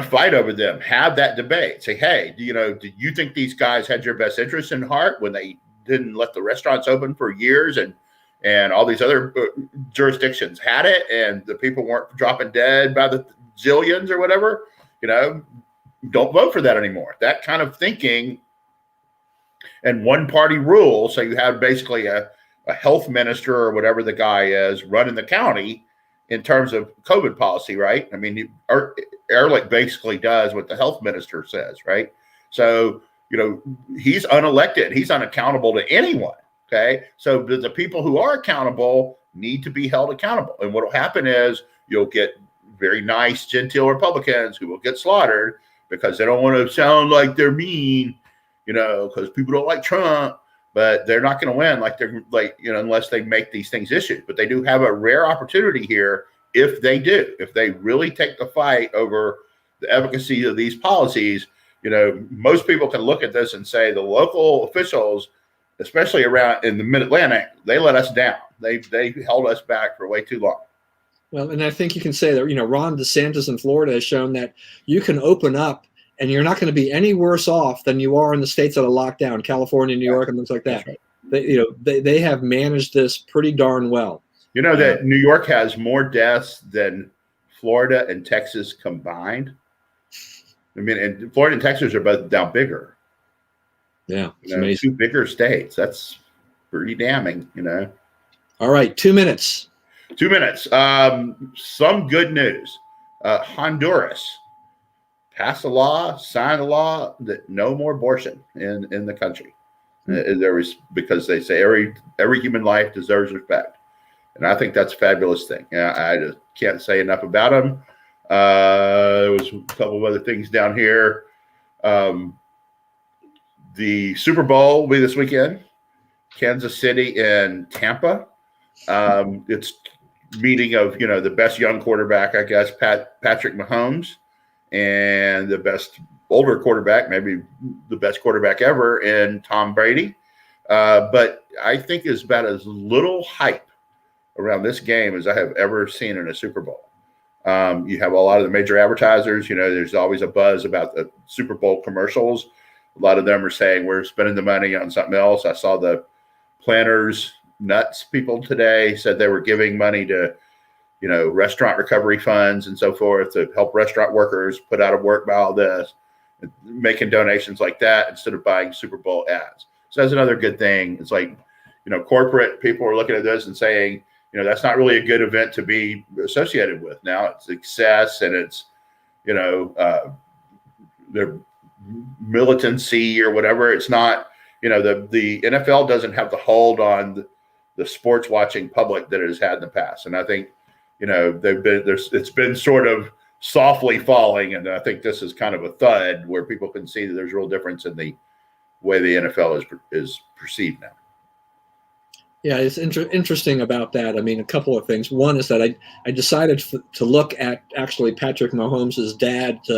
Speaker 2: fight over them, have that debate. Say, hey, do you think these guys had your best interest in heart when they didn't let the restaurants open for years and all these other jurisdictions had it and the people weren't dropping dead by the zillions or whatever? Don't vote for that anymore. That kind of thinking and one party rule. So you have basically a health minister or whatever the guy is running the county in terms of COVID policy, right? I mean, Ehrlich basically does what the health minister says, right? So, he's unelected. He's unaccountable to anyone, okay? So the people who are accountable need to be held accountable. And what will happen is you'll get very nice, genteel Republicans who will get slaughtered because they don't want to sound like they're mean, because people don't like Trump. But they're not going to win unless they make these things issues. But they do have a rare opportunity here if they really take the fight over the efficacy of these policies. Most people can look at this and say the local officials, especially around in the Mid-Atlantic, they let us down. They held us back for way too long.
Speaker 1: Well, and I think you can say that, Ron DeSantis in Florida has shown that you can open up and you're not going to be any worse off than you are in the states that are locked down, California, New York, and things like that. Right. They have managed this pretty darn well.
Speaker 2: That New York has more deaths than Florida and Texas combined. I mean, and Florida and Texas are both now bigger.
Speaker 1: Yeah, it's amazing.
Speaker 2: 2 bigger states. That's pretty damning,
Speaker 1: All right, 2 minutes.
Speaker 2: 2 minutes. Some good news. Honduras passed a law, signed a law that no more abortion in the country. There was, because they say every human life deserves respect, and I think that's a fabulous thing. I just can't say enough about them. There was a couple of other things down here. The Super Bowl will be this weekend. Kansas City and Tampa. It's meeting of the best young quarterback, I guess, Patrick Mahomes, and the best older quarterback, maybe the best quarterback ever, in Tom Brady. But I think it's about as little hype around this game as I have ever seen in a Super Bowl. You have a lot of the major advertisers. There's always a buzz about the Super Bowl commercials. A lot of them are saying we're spending the money on something else. I saw the Planners Nuts people today said they were giving money to, restaurant recovery funds and so forth to help restaurant workers put out of work by all this, and making donations like that instead of buying Super Bowl ads. So that's another good thing. It's like, corporate people are looking at this and saying, that's not really a good event to be associated with. Now it's excess and it's, their militancy or whatever. It's not, the NFL doesn't have the hold on the sports watching public that it has had in the past. And I think, it's been sort of softly falling. And I think this is kind of a thud where people can see that there's a real difference in the way the NFL is perceived now.
Speaker 1: Yeah, it's interesting about that. I mean, a couple of things. One is that I decided to look at actually Patrick Mahomes' dad's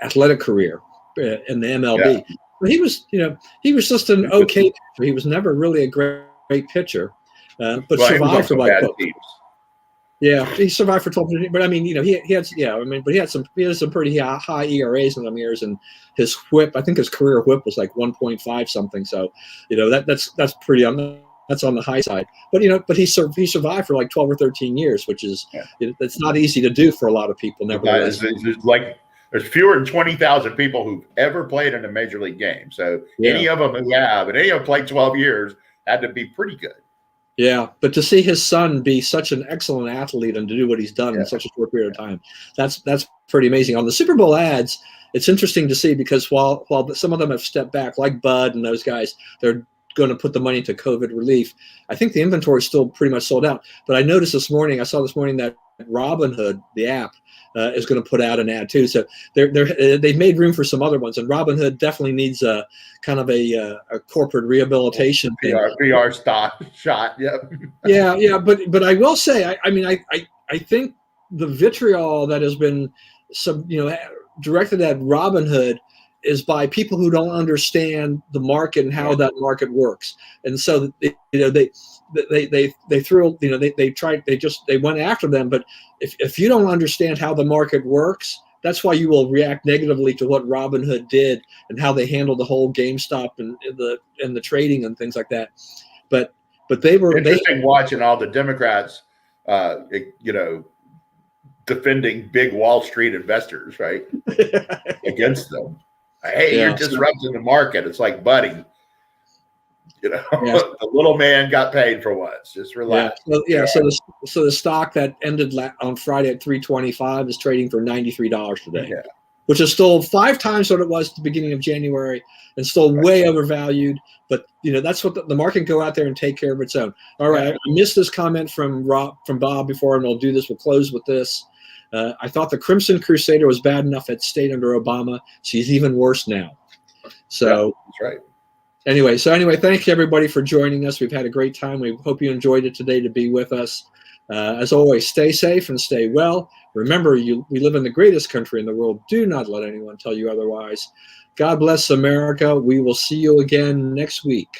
Speaker 1: athletic career in the MLB. Yeah. But he was just an okay pitcher. He was never really a great pitcher, but survived for like teams. Yeah, he survived for 12. But I mean, he had some pretty high ERAs in them years, and his whip, I think his career whip was like 1.5 something. So, that's pretty that's on the high side. But he survived for like 12 or 13 years, which is it's not easy to do for a lot of people. Nevertheless,
Speaker 2: it's like there's fewer than 20,000 people who've ever played in a major league game. So any of them who have, and any of them played 12 years, had to be pretty good.
Speaker 1: Yeah, but to see his son be such an excellent athlete and to do what he's done in such a short period of time, that's pretty amazing. On the Super Bowl ads, it's interesting to see because while some of them have stepped back, like Bud and those guys, they're going to put the money into COVID relief. I think the inventory is still pretty much sold out. But I saw this morning that Robinhood, the app, is going to put out an ad too. So they've made room for some other ones, and Robinhood definitely needs a kind of a corporate rehabilitation
Speaker 2: PR stock shot. Yep.
Speaker 1: Yeah. But I will say, I think the vitriol that has been directed at Robinhood is by people who don't understand the market and how that market works. And so they threw, they went after them. But if you don't understand how the market works, that's why you will react negatively to what Robinhood did and how they handled the whole GameStop and the trading and things like that. But they were
Speaker 2: interesting watching all the Democrats, defending big Wall Street investors, right, against them. Hey, you're disrupting the market. It's like, buddy, the little man got paid for once. Just relax.
Speaker 1: So the stock that ended on Friday at 325 is trading for $93 today, which is still 5 times what it was at the beginning of January, and still way overvalued. But that's what the market can go out there and take care of its own. All right, I missed this comment from Bob before, and we'll do this. We'll close with this. I thought the Crimson Crusader was bad enough at state under Obama. She's even worse now. So
Speaker 2: that's right.
Speaker 1: Anyway, thank you everybody for joining us. We've had a great time. We hope you enjoyed it today to be with us. As always, stay safe and stay well. Remember, we live in the greatest country in the world. Do not let anyone tell you otherwise. God bless America. We will see you again next week.